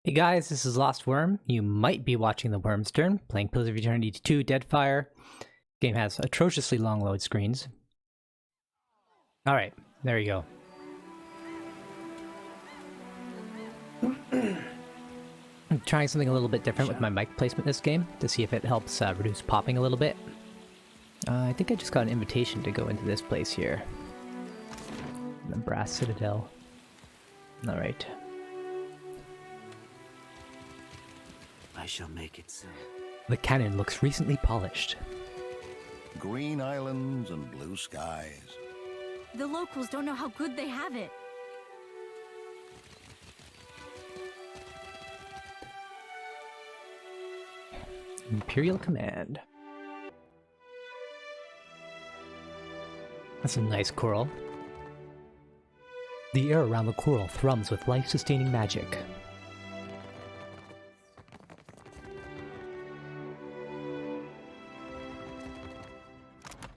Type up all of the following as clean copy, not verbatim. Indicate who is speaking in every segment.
Speaker 1: Hey guys, this is Lost Worm. You might be watching The Worm's Turn, playing Pillars of Eternity 2 Deadfire. Game has atrociously long load screens. Alright, there you go. I'm trying something a little bit different with my mic placement this game to see if it helps reduce popping a little bit. I think I just got an invitation to go into this place here. The Brass Citadel. Alright.
Speaker 2: I shall make it so.
Speaker 1: The cannon looks recently polished.
Speaker 3: Green islands and blue skies.
Speaker 4: The locals don't know how good they have it.
Speaker 1: Imperial Command. That's a nice coral. The air around the coral thrums with life-sustaining magic.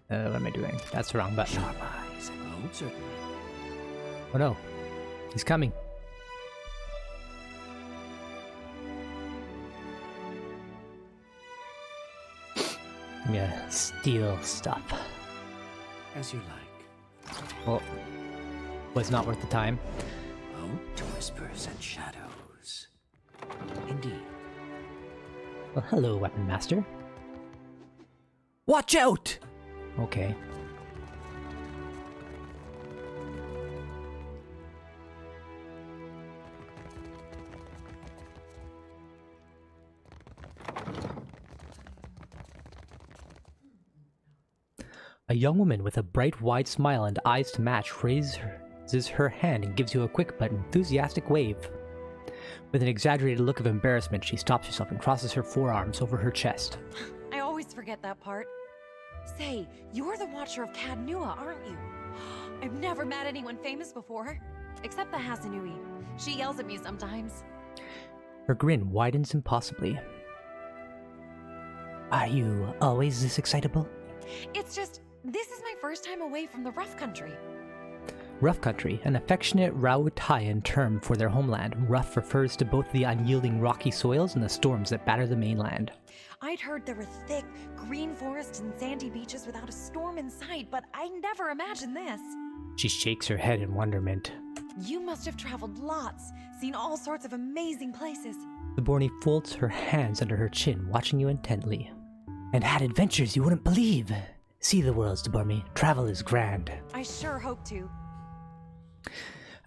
Speaker 1: What am I doing? That's the wrong button.
Speaker 2: Sharp eyes. Oh, certainly.
Speaker 1: Oh no. He's coming. I'm gonna steal stuff.
Speaker 2: As you like.
Speaker 1: Well, was not worth the time.
Speaker 2: Oh, to whispers and shadows. Indeed.
Speaker 1: Well, hello, Weapon Master. Watch out! Okay. A young woman with a bright, wide smile and eyes to match raises her hand and gives you a quick but enthusiastic wave. With an exaggerated look of embarrassment, she stops herself and crosses her forearms over her chest.
Speaker 5: I always forget that part. Say, you're the Watcher of Cadnua, aren't you? I've never met anyone famous before. Except the Hasanui. She yells at me sometimes.
Speaker 1: Her grin widens impossibly. Are you always this excitable?
Speaker 5: It's just, this is my first time away from the rough country.
Speaker 1: Rough country, an affectionate Rauatayan term for their homeland. Rough refers to both the unyielding rocky soils and the storms that batter the mainland.
Speaker 5: I'd heard there were thick, green forests and sandy beaches without a storm in sight, but I never imagined this.
Speaker 1: She shakes her head in wonderment.
Speaker 5: You must have traveled lots, seen all sorts of amazing places.
Speaker 1: The Borny folds her hands under her chin, watching you intently. And had adventures you wouldn't believe. See the worlds, Debormi. Travel is grand.
Speaker 5: I sure hope to.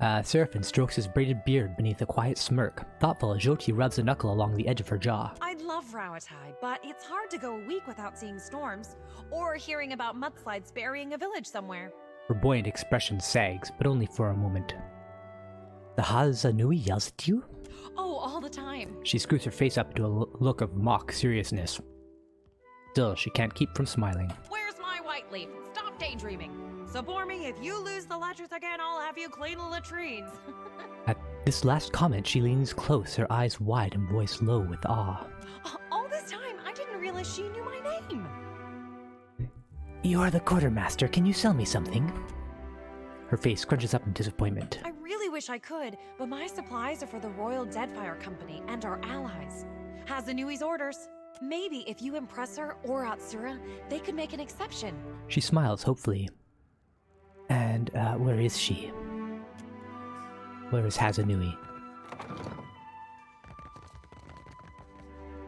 Speaker 1: Seraphin strokes his braided beard beneath a quiet smirk. Thoughtful, Jyoti rubs a knuckle along the edge of her jaw.
Speaker 5: I'd love Rauatai, but it's hard to go a week without seeing storms, or hearing about mudslides burying a village somewhere.
Speaker 1: Her buoyant expression sags, but only for a moment. The Hazanui yells at you?
Speaker 5: Oh, all the time.
Speaker 1: She screws her face up into a look of mock seriousness. Still, she can't keep from smiling.
Speaker 5: Where's my white leaf? Stop daydreaming. So, Bormy, if you lose the ledgers again, I'll have you clean the latrines.
Speaker 1: At this last comment, she leans close, her eyes wide and voice low with awe.
Speaker 5: All this time, I didn't realize she knew my name.
Speaker 1: You are the quartermaster. Can you sell me something? Her face crunches up in disappointment.
Speaker 5: I really wish I could, but my supplies are for the Royal Deadfire Company and our allies. Hazanui's orders. Maybe if you impress her or Atsura, they could make an exception.
Speaker 1: She smiles hopefully. And, where is she? Where is Hazanui?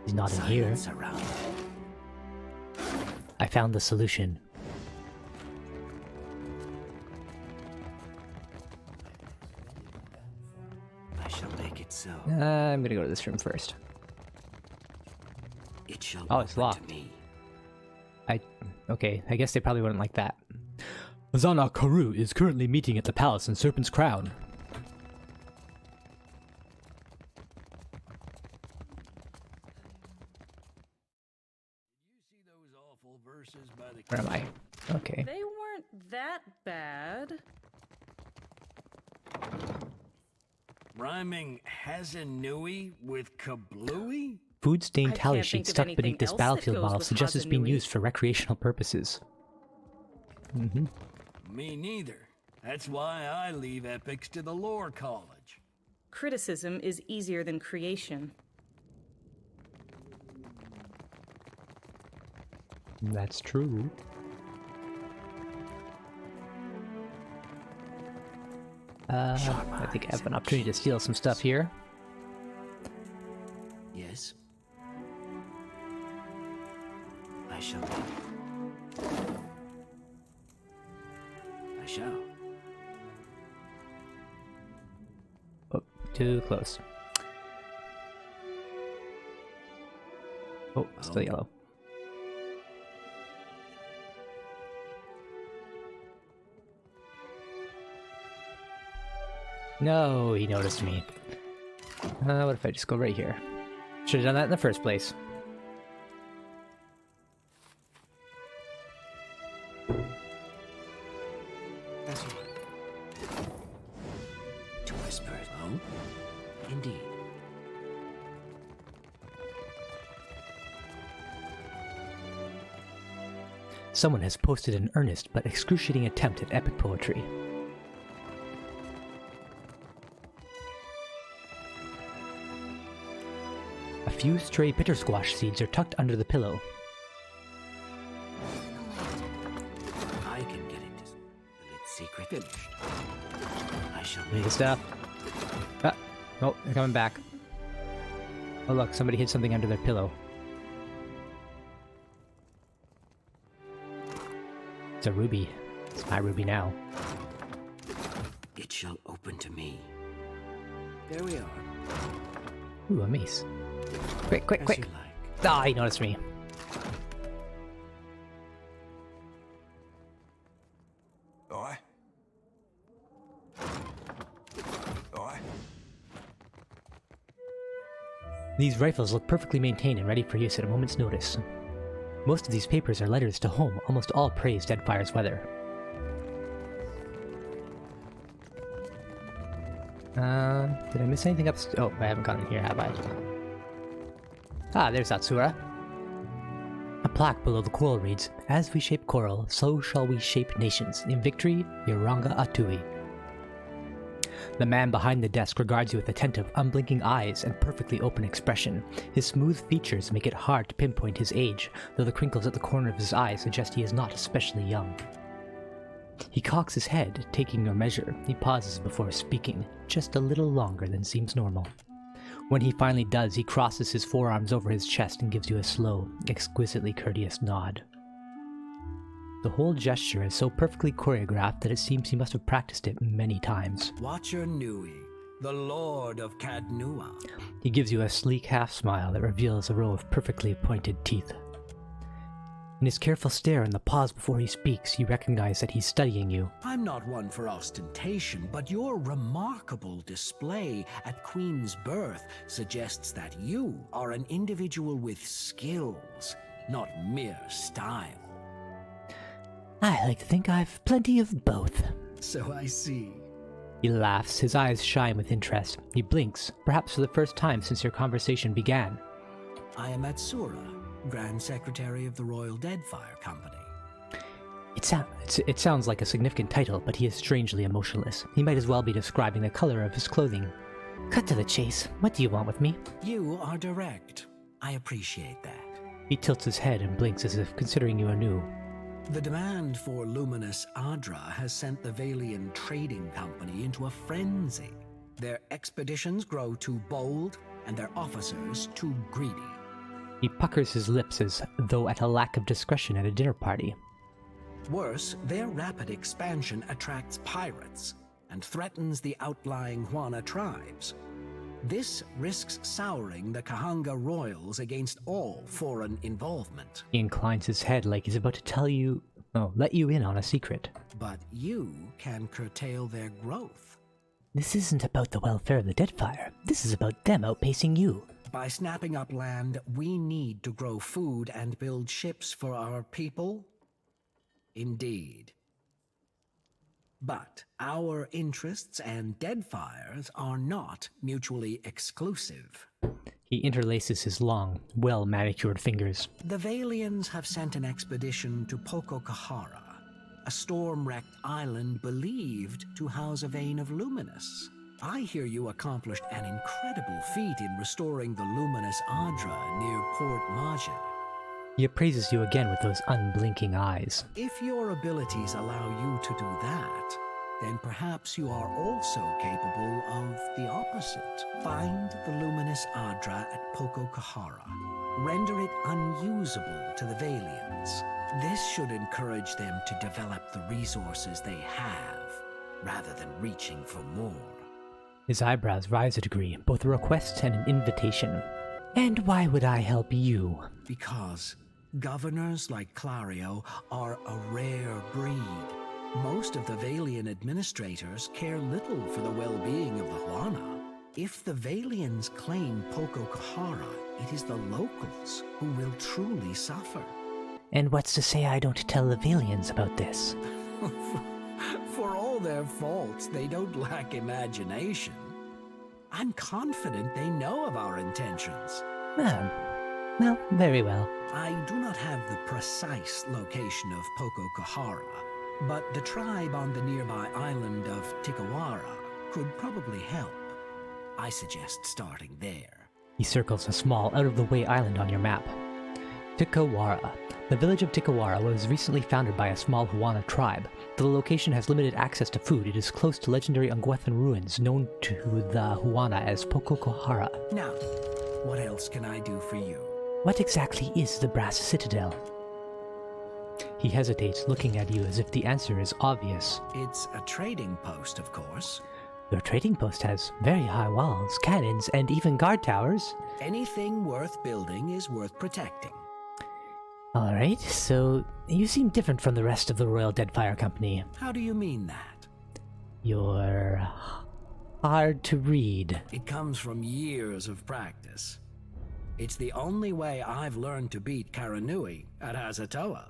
Speaker 1: He's not in here.
Speaker 2: Around.
Speaker 1: I found the solution.
Speaker 2: I shall make it so.
Speaker 1: I'm gonna go to this room first.
Speaker 2: It shall
Speaker 1: Oh, it's
Speaker 2: open
Speaker 1: locked.
Speaker 2: to me.
Speaker 1: Okay, I guess they probably wouldn't like that. Azana Karu is currently meeting at the palace in Serpent's Crown. Where am I? Okay.
Speaker 6: They weren't that bad.
Speaker 7: Rhyming Hasanui with Kablooey?
Speaker 1: Food-stained
Speaker 6: I
Speaker 1: tally
Speaker 6: can't
Speaker 1: sheet
Speaker 6: think of
Speaker 1: stuck
Speaker 6: anything
Speaker 1: beneath this
Speaker 6: else that
Speaker 1: battlefield
Speaker 6: goes
Speaker 1: model
Speaker 6: with
Speaker 1: suggests it's being
Speaker 6: Hazanui.
Speaker 1: used for recreational purposes.
Speaker 7: Me neither. That's why I leave epics to the lore college.
Speaker 6: Criticism is easier than creation.
Speaker 1: That's true. I think I have an opportunity to steal some stuff here.
Speaker 2: Yes. I shall. I shall.
Speaker 1: Oh, too close. Oh, still yellow. No, he noticed me. What if I just go right here? Should have done that in the first place.
Speaker 2: That's right. To whispers. Oh? Indeed.
Speaker 1: Someone has posted an earnest but excruciating attempt at epic poetry. A few stray bitter squash seeds are tucked under the pillow.
Speaker 2: I can get it. The lit secret finished. I shall
Speaker 1: Need the
Speaker 2: make
Speaker 1: stuff. Ah, oh, they're coming back. Oh look, somebody hid something under their pillow. It's a ruby. It's my ruby now.
Speaker 2: it shall open to me. There we are.
Speaker 1: Ooh, a mace. Quick, quick,
Speaker 2: As
Speaker 1: quick!
Speaker 2: you like.
Speaker 1: Ah, he noticed me.
Speaker 3: Aye. Aye.
Speaker 1: These rifles look perfectly maintained and ready for use at a moment's notice. Most of these papers are letters to home, almost all praise Deadfire's weather. Did I miss anything upstairs? Oh, I haven't gone in here, have I? Ah, there's Atsura. A plaque below the coral reads, "As we shape coral, so shall we shape nations. In victory, Yoranga Atui." The man behind the desk regards you with attentive, unblinking eyes and perfectly open expression. His smooth features make it hard to pinpoint his age, though the crinkles at the corner of his eye suggest he is not especially young. He cocks his head, taking your measure. He pauses before speaking, just a little longer than seems normal. When he finally does, he crosses his forearms over his chest and gives you a slow, exquisitely courteous nod. The whole gesture is so perfectly choreographed that it seems he must have practiced it many times.
Speaker 7: Watcher Nui, the Lord of Cadnua.
Speaker 1: He gives you a sleek half-smile that reveals a row of perfectly pointed teeth. In his careful stare and the pause before he speaks, you recognize that he's studying you.
Speaker 7: I'm not one for ostentation, but your remarkable display at Queen's birth suggests that you are an individual with skills, not mere style.
Speaker 1: I like to think I've plenty of both.
Speaker 7: So I see.
Speaker 1: He laughs, his eyes shine with interest. He blinks, perhaps for the first time since your conversation began.
Speaker 7: I am Atsura, Grand Secretary of the Royal Deadfire Company.
Speaker 1: It sounds like a significant title, but he is strangely emotionless. He might as well be describing the color of his clothing. Cut to the chase. What do you want with me?
Speaker 7: You are direct. I appreciate that.
Speaker 1: He tilts his head and blinks as if considering you anew.
Speaker 7: The demand for luminous Adra has sent the Valian Trading Company into a frenzy. Their expeditions grow too bold, and their officers too greedy.
Speaker 1: He puckers his lips as though at a lack of discretion at a dinner party.
Speaker 7: Worse, their rapid expansion attracts pirates and threatens the outlying Huana tribes. This risks souring the Kahanga royals against all foreign involvement.
Speaker 1: He inclines his head like he's about to let you in on a secret.
Speaker 7: But you can curtail their growth.
Speaker 1: This isn't about the welfare of the Deadfire. This is about them outpacing you.
Speaker 7: By snapping up land we need to grow food and build ships for our people? Indeed. But our interests and Deadfire's are not mutually exclusive.
Speaker 1: He interlaces his long, well-manicured fingers.
Speaker 7: The Valians have sent an expedition to Pokokahara, a storm-wrecked island believed to house a vein of luminous. I hear you accomplished an incredible feat in restoring the luminous Adra near Port Maje.
Speaker 1: He appraises you again with those unblinking eyes.
Speaker 7: If your abilities allow you to do that, then perhaps you are also capable of the opposite. Find the luminous Adra at Poko Kahara. Render it unusable to the Valians. This should encourage them to develop the resources they have, rather than reaching for more.
Speaker 1: His eyebrows rise a degree, both a request and an invitation. And why would I help you?
Speaker 7: Because governors like Clario are a rare breed. Most of the Valian administrators care little for the well-being of the Huana. If the Valians claim Poko Kahara, it is the locals who will truly suffer.
Speaker 1: And what's to say I don't tell the Valians about this?
Speaker 7: For all their faults, they don't lack imagination. I'm confident they know of our intentions.
Speaker 1: Well, very well.
Speaker 7: I do not have the precise location of Poko Kahara, but the tribe on the nearby island of Tikawara could probably help. I suggest starting there.
Speaker 1: He circles a small, out-of-the-way island on your map. Tikawara. The village of Tikawara was recently founded by a small Huana tribe. Though the location has limited access to food, it is close to legendary Unguethan ruins known to the Huana as Poko Kahara.
Speaker 7: Now, what else can I do for you?
Speaker 1: What exactly is the Brass Citadel? He hesitates, looking at you as if the answer is obvious.
Speaker 7: It's a trading post, of course.
Speaker 1: Your trading post has very high walls, cannons, and even guard towers.
Speaker 7: Anything worth building is worth protecting.
Speaker 1: Alright, so you seem different from the rest of the Royal Deadfire Company.
Speaker 7: How do you mean that?
Speaker 1: You're hard to read.
Speaker 7: It comes from years of practice. It's the only way I've learned to beat Karanui at Hazatoa.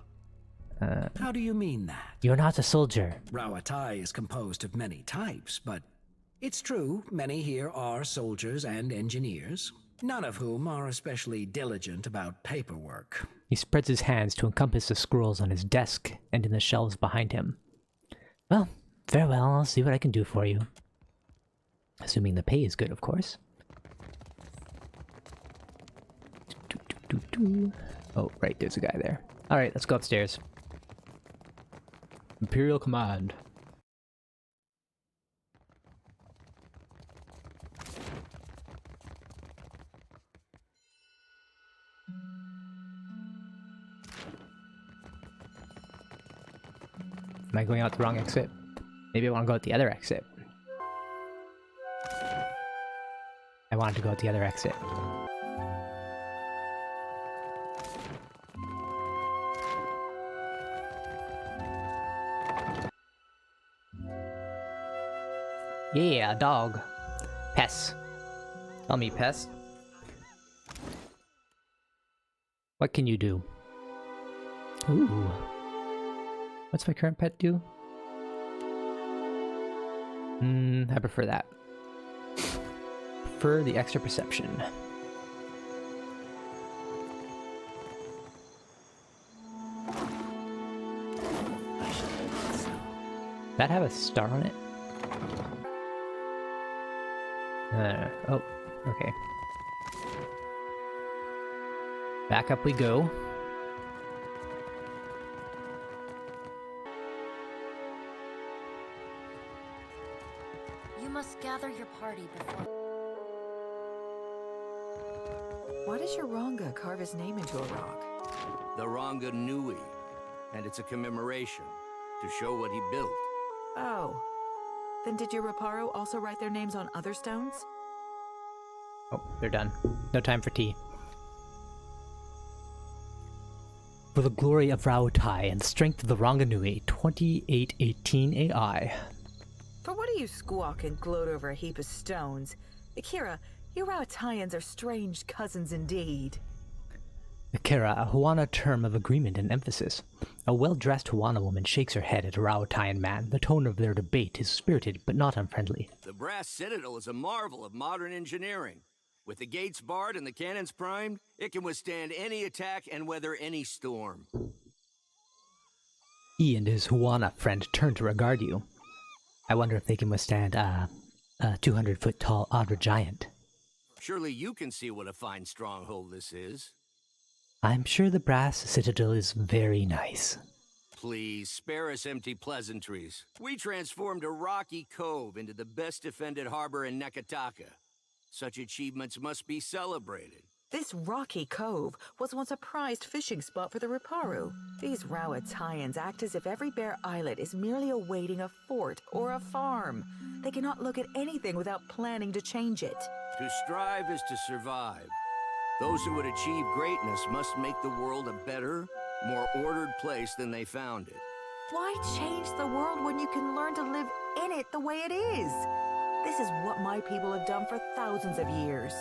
Speaker 7: How do you mean that?
Speaker 1: You're not a soldier.
Speaker 7: Rawatai is composed of many types, but it's true, many here are soldiers and engineers, none of whom are especially diligent about paperwork.
Speaker 1: He spreads his hands to encompass the scrolls on his desk and in the shelves behind him. Well, farewell, I'll see what I can do for you. Assuming the pay is good, of course. Oh, right, there's a guy there. Alright, let's go upstairs. Imperial Command. Am I going out the wrong exit? Maybe I want to go out the other exit. I wanted to go out the other exit. Yeah, dog. Pess. Tell me, Pess. What can you do? Ooh. What's my current pet do? I prefer that. Prefer the extra perception. That have a star on it? Oh, okay. Back up we go.
Speaker 4: You must gather your party before.
Speaker 8: Why does your Ranga carve his name into a rock?
Speaker 2: The Ranga Nui, and it's a commemoration to show what he built.
Speaker 8: Oh. Then did your Raparo also write their names on other stones?
Speaker 1: Oh, they're done. No time for tea. For the glory of Rautai and the strength of the Ranganui, 2818 AI.
Speaker 8: For what do you squawk and gloat over a heap of stones? Akira, you Rautaians are strange cousins indeed.
Speaker 1: Akira, a Huana term of agreement and emphasis. A well-dressed Huana woman shakes her head at a Rautaian man. The tone of their debate is spirited, but not unfriendly.
Speaker 2: The Brass Citadel is a marvel of modern engineering. With the gates barred and the cannons primed, it can withstand any attack and weather any storm.
Speaker 1: He and his Huana friend turn to regard you. I wonder if they can withstand, a a 200-foot-tall Adra giant.
Speaker 2: Surely you can see what a fine stronghold this is.
Speaker 1: I'm sure the Brass Citadel is very nice.
Speaker 2: Please, spare us empty pleasantries. We transformed a rocky cove into the best defended harbor in Neketaka. Such achievements must be celebrated.
Speaker 8: This rocky cove was once a prized fishing spot for the Riparu. These Rawatayans act as if every bare islet is merely awaiting a fort or a farm. They cannot look at anything without planning to change it.
Speaker 2: To strive is to survive. Those who would achieve greatness must make the world a better, more ordered place than they found it.
Speaker 8: Why change the world when you can learn to live in it the way it is? This is what my people have done for thousands of years.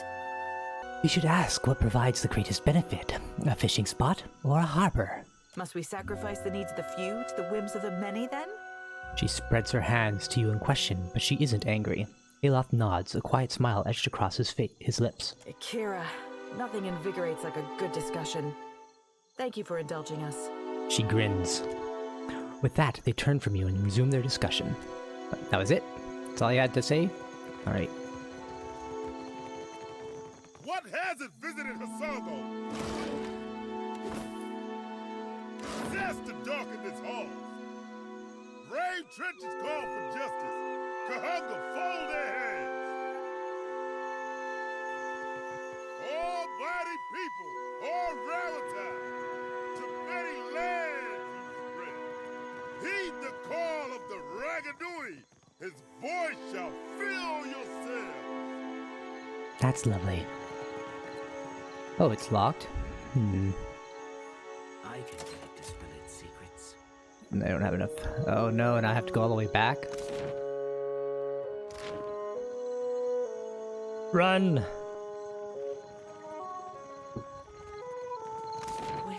Speaker 1: We should ask what provides the greatest benefit, a fishing spot or a harbor.
Speaker 8: Must we sacrifice the needs of the few to the whims of the many, then?
Speaker 1: She spreads her hands to you in question, but she isn't angry. Alof nods, a quiet smile etched across his lips.
Speaker 8: Akira, nothing invigorates like a good discussion. Thank you for indulging us.
Speaker 1: She grins. With that, they turn from you and resume their discussion. That was it? That's all you had to say? Alright.
Speaker 9: What hazard visited Hasago? Disaster darkened this halls. Brave trenches call for justice. Kahunga fold their hands. All mighty people, all Rawatai, to many lands you spread. Heed the call of the Raganui. His voice shall fill your cells.
Speaker 1: That's lovely. Oh, it's locked?
Speaker 7: I can take spill its secrets.
Speaker 1: I don't have enough. Oh no, and I have to go all the way back? Run!
Speaker 10: With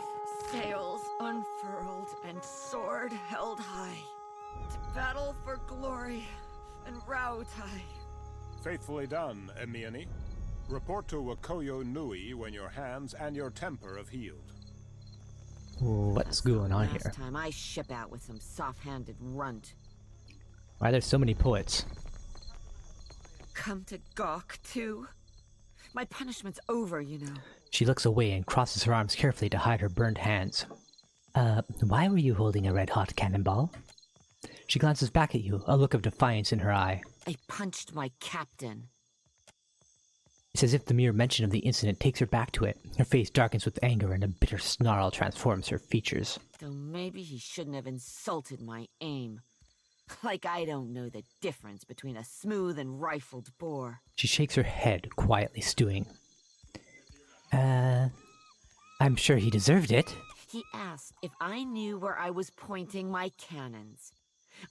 Speaker 10: sails unfurled and sword held high, to battle for glory and Rautai.
Speaker 9: Faithfully done, Emiani. Report to Wakoyo Nui when your hands and your temper have healed.
Speaker 1: What's going on
Speaker 10: Last
Speaker 1: here?
Speaker 10: time I ship out with some soft-handed runt.
Speaker 1: Why are there so many poets?
Speaker 10: Come to gawk, too? My punishment's over, you know.
Speaker 1: She looks away and crosses her arms carefully to hide her burned hands. Why were you holding a red-hot cannonball? She glances back at you, a look of defiance in her eye.
Speaker 10: I punched my captain.
Speaker 1: It's as if the mere mention of the incident takes her back to it. Her face darkens with anger and a bitter snarl transforms her features.
Speaker 10: Though maybe he shouldn't have insulted my aim. Like I don't know the difference between a smooth and rifled bore.
Speaker 1: She shakes her head, quietly stewing. I'm sure he deserved it.
Speaker 10: He asked if I knew where I was pointing my cannons.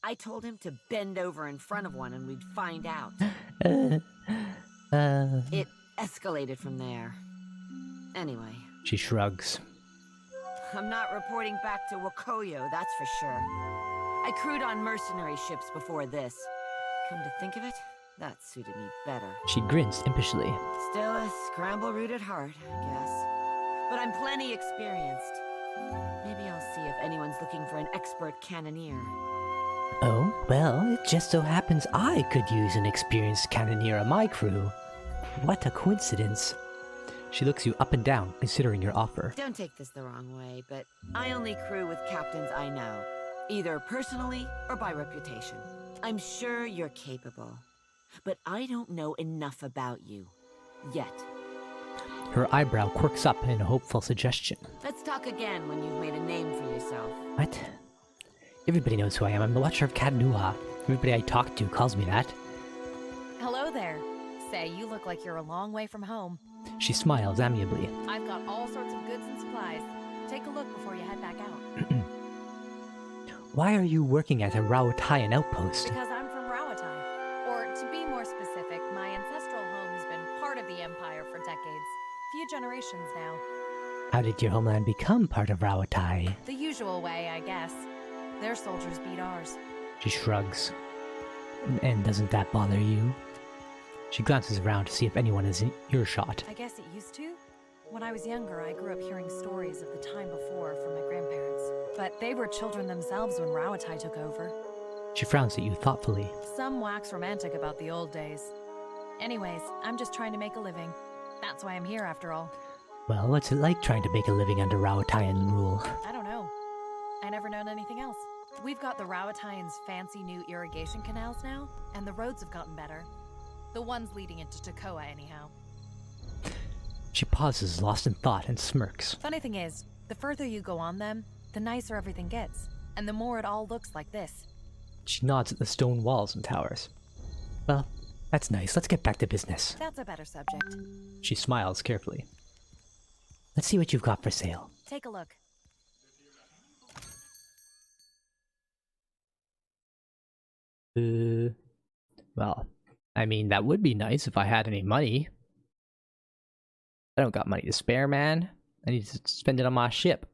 Speaker 10: I told him to bend over in front of one and we'd find out. It escalated from there. Anyway.
Speaker 1: She shrugs.
Speaker 10: I'm not reporting back to Wakoyo, that's for sure. I crewed on mercenary ships before this. Come to think of it, that suited me better.
Speaker 1: She grins impishly.
Speaker 10: Still a scramble-root at heart, I guess. But I'm plenty experienced. Maybe I'll see if anyone's looking for an expert cannoneer.
Speaker 1: Oh, well, it just so happens I could use an experienced cannoneer on my crew. What a coincidence. She looks you up and down, considering your offer.
Speaker 10: Don't take this the wrong way, but I only crew with captains I know. Either personally or by reputation. I'm sure you're capable. But I don't know enough about you. Yet.
Speaker 1: Her eyebrow quirks up in a hopeful suggestion.
Speaker 10: Let's talk again when you've made a name for yourself.
Speaker 1: What? Everybody knows who I am. I'm the Watcher of Kadnua. Everybody I talk to calls me that.
Speaker 5: Hello there. Say, you look like you're a long way from home.
Speaker 1: She smiles amiably.
Speaker 5: I've got all sorts of goods and supplies. Take a look before you head back out.
Speaker 1: Why are you working at a Rawatayan outpost?
Speaker 5: Because I'm from Rawatai. Or, to be more specific, my ancestral home has been part of the Empire for decades. Few generations now.
Speaker 1: How did your homeland become part of Rawatai?
Speaker 5: The usual way, I guess. Their soldiers beat ours.
Speaker 1: She shrugs. And doesn't that bother you? She glances around to see if anyone is in earshot.
Speaker 5: I guess it used to. When I was younger, I grew up hearing stories of the time before from my grandparents. But they were children themselves when Rawatai took over.
Speaker 1: She frowns at you thoughtfully.
Speaker 5: Some wax romantic about the old days. Anyways, I'm just trying to make a living. That's why I'm here after all.
Speaker 1: Well, what's it like trying to make a living under Rawatayan rule?
Speaker 5: I don't know. I never known anything else. We've got the Rawatayans' fancy new irrigation canals now, and the roads have gotten better. The ones leading into Tekoa, anyhow.
Speaker 1: She pauses, lost in thought, and smirks.
Speaker 5: Funny thing is, the further you go on them, the nicer everything gets, and the more it all looks like this.
Speaker 1: She nods at the stone walls and towers. Well, that's nice. Let's get back to business.
Speaker 5: That's a better subject.
Speaker 1: She smiles carefully. Let's see what you've got for sale.
Speaker 5: Take a look.
Speaker 1: Well, I mean, that would be nice if I had any money. I don't got money to spare, man. I need to spend it on my ship.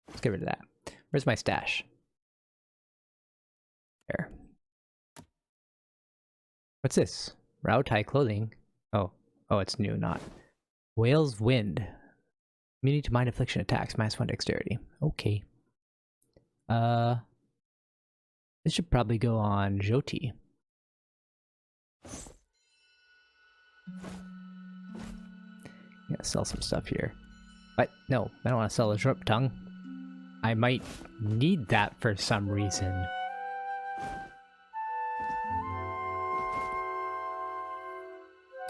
Speaker 1: Let's get rid of that. Where's my stash? There. What's this? Rautai clothing. Oh, it's new, not. Whale's Wind. Immunity to mind affliction attacks, -1 dexterity. Okay. This should probably go on Jyoti. Yeah, sell some stuff here. But no, I don't want to sell a shrimp tongue. I might need that for some reason.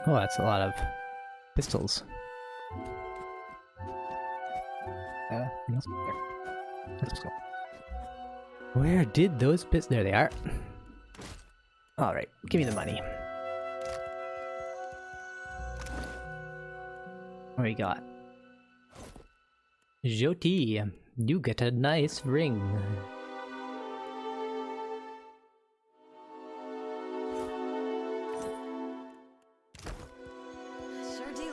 Speaker 1: Oh, that's a lot of pistols. Anything else? There. Let's go. Where did those pistols? There they are. Alright, give me the money. What we got? Jyoti, you get a nice ring.
Speaker 5: Sure do.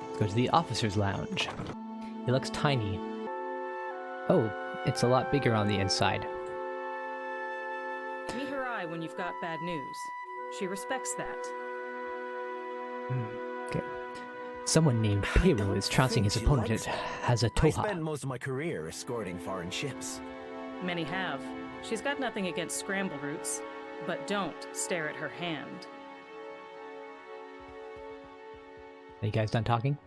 Speaker 1: Let's go to the officer's lounge. It looks tiny. Oh, it's a lot bigger on the inside.
Speaker 6: Meet her eye when you've got bad news. She respects that.
Speaker 1: Okay. Someone named Pero is trouncing his opponent at
Speaker 11: I
Speaker 1: Hazatoha.
Speaker 11: spent most of my career escorting foreign ships.
Speaker 6: Many have. She's got nothing against scramble routes, but don't stare at her hand.
Speaker 1: Are you guys done talking?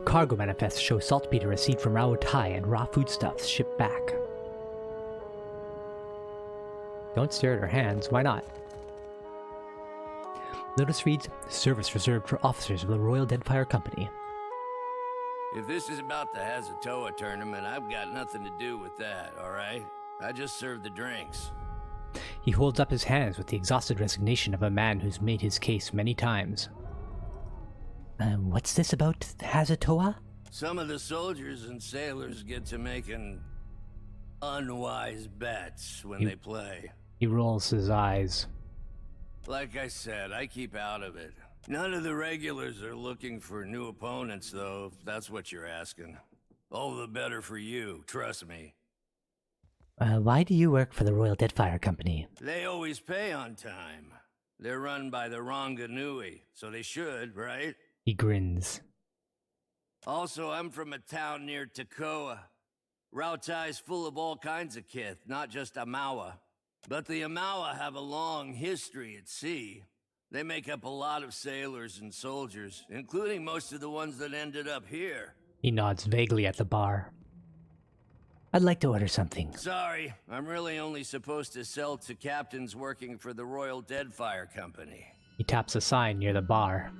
Speaker 1: Cargo manifests show saltpeter received from Raotai and raw foodstuffs shipped back. Don't stare at her hands, why not? Notice reads, service reserved for officers of the Royal Deadfire Company.
Speaker 2: If this is about the Hazatoa tournament, I've got nothing to do with that, alright? I just serve the drinks.
Speaker 1: He holds up his hands with the exhausted resignation of a man who's made his case many times. What's this about Hazatoa?
Speaker 2: Some of the soldiers and sailors get to making unwise bets when they play.
Speaker 1: He rolls his eyes.
Speaker 2: Like I said, I keep out of it. None of the regulars are looking for new opponents, though, if that's what you're asking. All the better for you, trust me.
Speaker 1: Why do you work for the Royal Deadfire Company?
Speaker 2: They always pay on time. They're run by the Ranganui, so they should, right?
Speaker 1: He grins.
Speaker 2: Also, I'm from a town near Tekoa. Rautai's full of all kinds of kith, not just Amawa. But the Amawa have a long history at sea. They make up a lot of sailors and soldiers, including most of the ones that ended up here.
Speaker 1: He nods vaguely at the bar. I'd like to order something.
Speaker 2: Sorry, I'm really only supposed to sell to captains working for the Royal Deadfire Company.
Speaker 1: He taps a sign near the bar.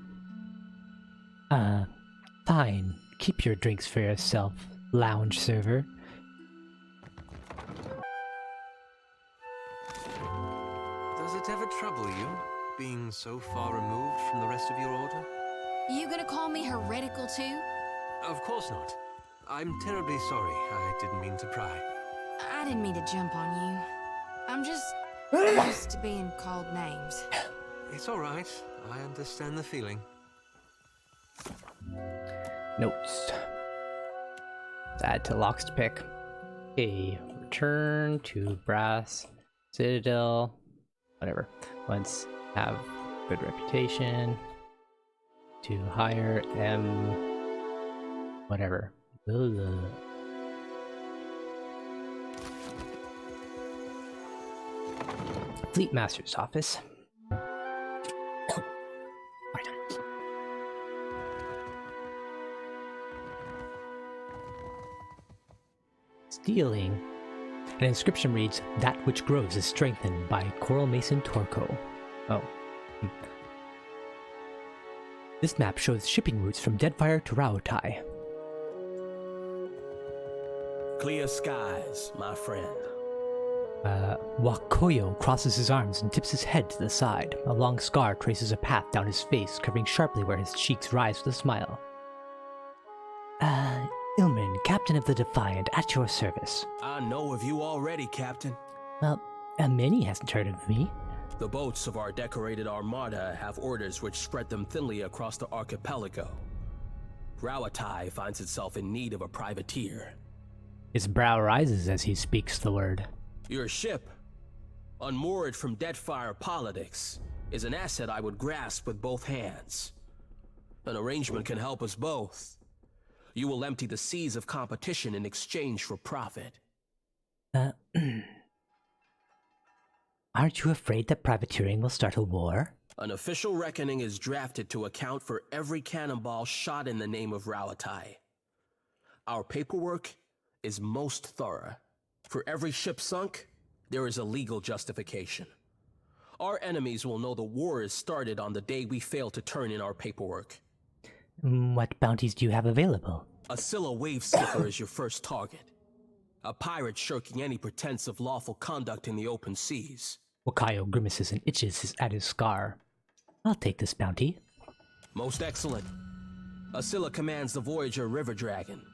Speaker 1: Fine. Keep your drinks for yourself, lounge server.
Speaker 12: Does it ever trouble you, being so far removed from the rest of your order?
Speaker 4: You gonna call me heretical too?
Speaker 12: Of course not. I'm terribly sorry. I didn't mean to pry.
Speaker 4: I didn't mean to jump on you. I'm just used to being called names.
Speaker 12: It's all right. I understand the feeling.
Speaker 1: Notes. Add to Locke's pick. Okay, return to Brass Citadel. Whatever. Once have good reputation. To hire M. Whatever. Ugh. Fleet Master's office. Stealing. An inscription reads, "That which grows is strengthened by Coral Mason Torco." Oh. This map shows shipping routes from Deadfire to Rauatai.
Speaker 7: Clear skies, my friend.
Speaker 1: Wakoyo crosses his arms and tips his head to the side. A long scar traces a path down his face, curving sharply where his cheeks rise with a smile. Ilman, Captain of the Defiant, at your service.
Speaker 7: I know of you already, Captain.
Speaker 1: Well, many hasn't heard of me.
Speaker 7: The boats of our decorated armada have orders which spread them thinly across the archipelago. Rauatai finds itself in need of a privateer.
Speaker 1: His brow rises as he speaks the word.
Speaker 7: Your ship, unmoored from Deadfire politics, is an asset I would grasp with both hands. An arrangement can help us both. You will empty the seas of competition in exchange for profit.
Speaker 1: Aren't you afraid that privateering will start a war?
Speaker 7: An official reckoning is drafted to account for every cannonball shot in the name of Rauatai. Our paperwork is most thorough. For every ship sunk, there is a legal justification. Our enemies will know the war is started on the day we fail to turn in our paperwork.
Speaker 1: What bounties do you have available?
Speaker 7: A Scylla wave skipper is your first target. A pirate shirking any pretense of lawful conduct in the open seas.
Speaker 1: Wakayo grimaces and itches at his scar. I'll take this bounty.
Speaker 7: Most excellent. A Scylla commands the Voyager River Dragon,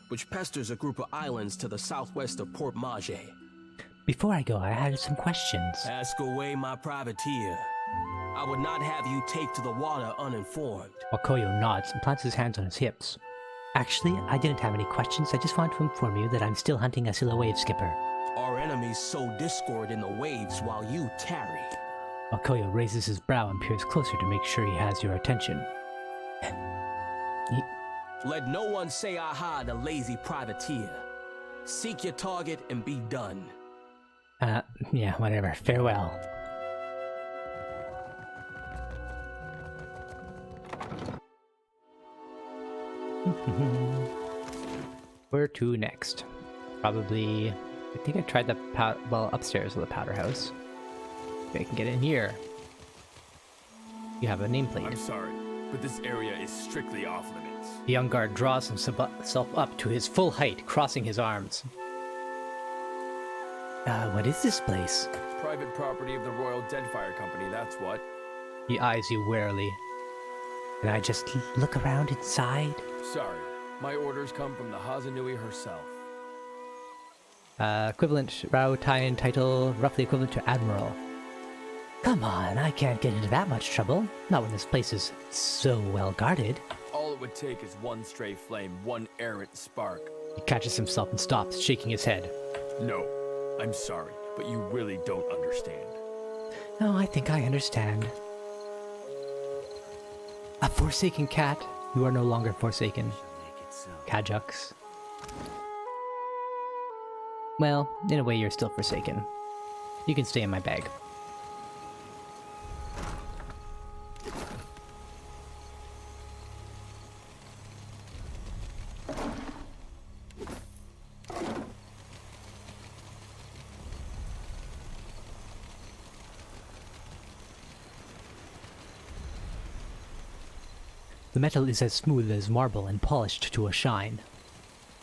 Speaker 7: which pesters a group of islands to the southwest of Port Mage.
Speaker 1: Before I go, I had some questions.
Speaker 7: Ask away, my privateer. I would not have you take to the water uninformed.
Speaker 1: Wakoyo nods and plants his hands on his hips. Actually, I didn't have any questions. I just wanted to inform you that I'm still hunting a Scylla wave skipper.
Speaker 7: Our enemies sow discord in the waves while you tarry.
Speaker 1: Wakoyo raises his brow and peers closer to make sure he has your attention.
Speaker 7: Let no one say aha to lazy privateer. Seek your target and be done.
Speaker 1: Yeah, whatever. Farewell. Where to next? Probably... I think I tried the upstairs of the powder house. Maybe I can get in here. You have a nameplate.
Speaker 13: I'm sorry, but this area is strictly off limits.
Speaker 1: The young guard draws himself up to his full height, crossing his arms. What is this place?
Speaker 13: Private property of the Royal Deadfire Company, that's what.
Speaker 1: He eyes you warily. Can I just look around inside?
Speaker 13: Sorry, my orders come from the Hazanui herself.
Speaker 1: Equivalent Rauataian title, roughly equivalent to Admiral. Come on, I can't get into that much trouble. Not when this place is so well guarded.
Speaker 13: All it would take is one stray flame, one errant spark.
Speaker 1: He catches himself and stops, shaking his head.
Speaker 13: No, I'm sorry, but you really don't understand.
Speaker 1: No, I think I understand. A forsaken cat? You are no longer forsaken. Kajux. Well, in a way you're still forsaken. You can stay in my bag. The metal is as smooth as marble and polished to a shine.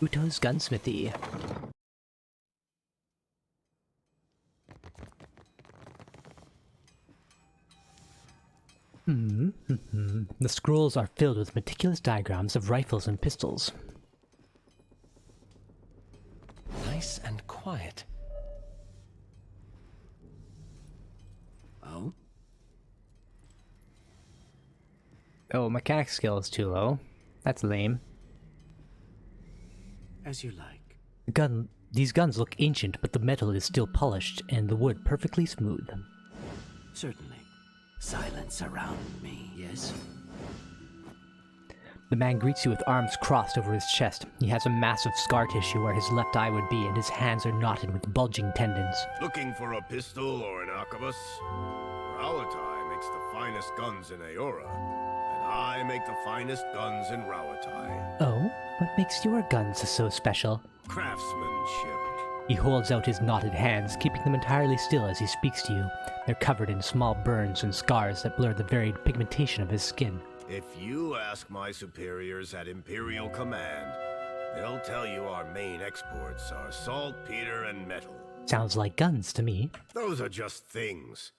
Speaker 1: Uto's gunsmithy. The scrolls are filled with meticulous diagrams of rifles and pistols.
Speaker 11: Nice and quiet.
Speaker 2: Oh?
Speaker 1: Oh, mechanic skill is too low. That's lame.
Speaker 11: As you like.
Speaker 1: These guns look ancient, but the metal is still polished and the wood perfectly smooth.
Speaker 11: Certainly. Silence around me, yes?
Speaker 1: The man greets you with arms crossed over his chest. He has a massive scar tissue where his left eye would be, and his hands are knotted with bulging tendons.
Speaker 9: Looking for a pistol or an arquebus? Rauatai makes the finest guns in Aora, and I make the finest guns in Rauatai.
Speaker 1: Oh? What makes your guns so special?
Speaker 9: Craftsmanship.
Speaker 1: He holds out his knotted hands, keeping them entirely still as he speaks to you. They're covered in small burns and scars that blur the varied pigmentation of his skin.
Speaker 9: If you ask my superiors at Imperial Command, they'll tell you our main exports are saltpeter and metal.
Speaker 1: Sounds like guns to me.
Speaker 9: Those are just things.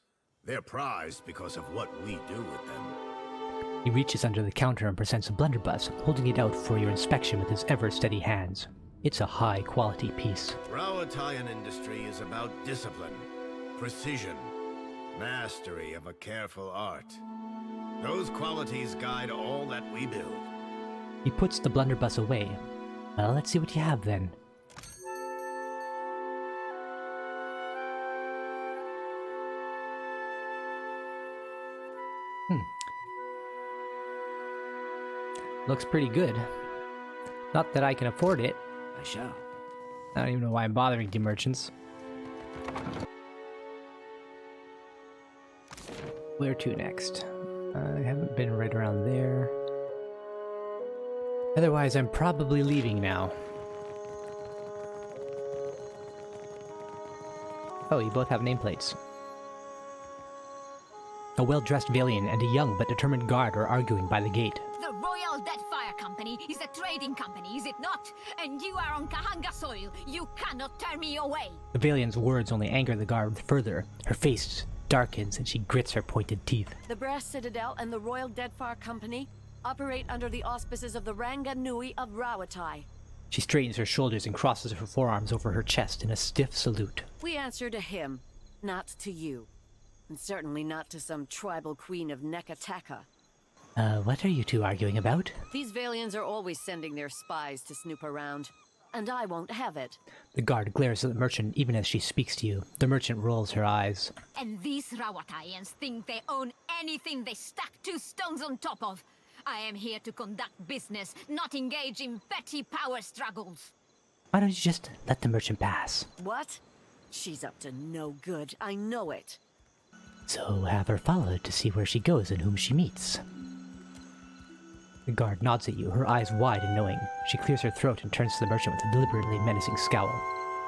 Speaker 9: They're prized because of what we do with them.
Speaker 1: He reaches under the counter and presents a blunderbuss, holding it out for your inspection with his ever-steady hands. It's a high-quality piece.
Speaker 9: Rauataian industry is about discipline, precision, mastery of a careful art. Those qualities guide all that we build.
Speaker 1: He puts the blunderbuss away. Well, let's see what you have then. Looks pretty good. Not that I can afford it.
Speaker 11: I shall.
Speaker 1: I don't even know why I'm bothering you merchants. Where to next? I haven't been right around there. Otherwise, I'm probably leaving now. Oh, you both have nameplates. A well-dressed Valian and a young but determined guard are arguing by the gate.
Speaker 14: The Royal Deadfire Company is a trading company, is it not? And you are on Kahanga soil. You cannot turn me away.
Speaker 1: The Valian's words only anger the guard further. Her face darkens and she grits her pointed teeth.
Speaker 15: The Brass Citadel and the Royal Deadfire Company operate under the auspices of the Ranga Nui of Rauatai.
Speaker 1: She straightens her shoulders and crosses her forearms over her chest in a stiff salute.
Speaker 15: We answer to him, not to you. And certainly not to some tribal queen of Neketaka.
Speaker 1: What are you two arguing about?
Speaker 15: These Valians are always sending their spies to snoop around. And I won't have it.
Speaker 1: The guard glares at the merchant even as she speaks to you. The merchant rolls her eyes.
Speaker 14: And these Rauataians think they own anything they stack 2 stones on top of. I am here to conduct business, not engage in petty power struggles.
Speaker 1: Why don't you just let the merchant pass?
Speaker 15: What? She's up to no good, I know it.
Speaker 1: So have her followed to see where she goes and whom she meets. The guard nods at you, her eyes wide and knowing. She clears her throat and turns to the merchant with a deliberately menacing scowl.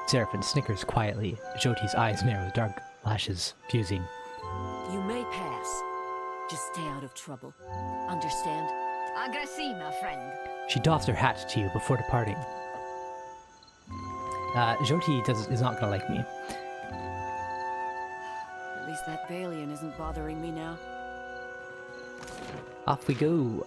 Speaker 1: Seraphin snickers quietly. Joti's eyes narrow, dark lashes fusing.
Speaker 15: You may pass. Just stay out of trouble. Understand?
Speaker 14: Agresi, my friend.
Speaker 1: She doffs her hat to you before departing. Joti is not gonna like me.
Speaker 15: At least that Valian isn't bothering me now.
Speaker 1: Off we go.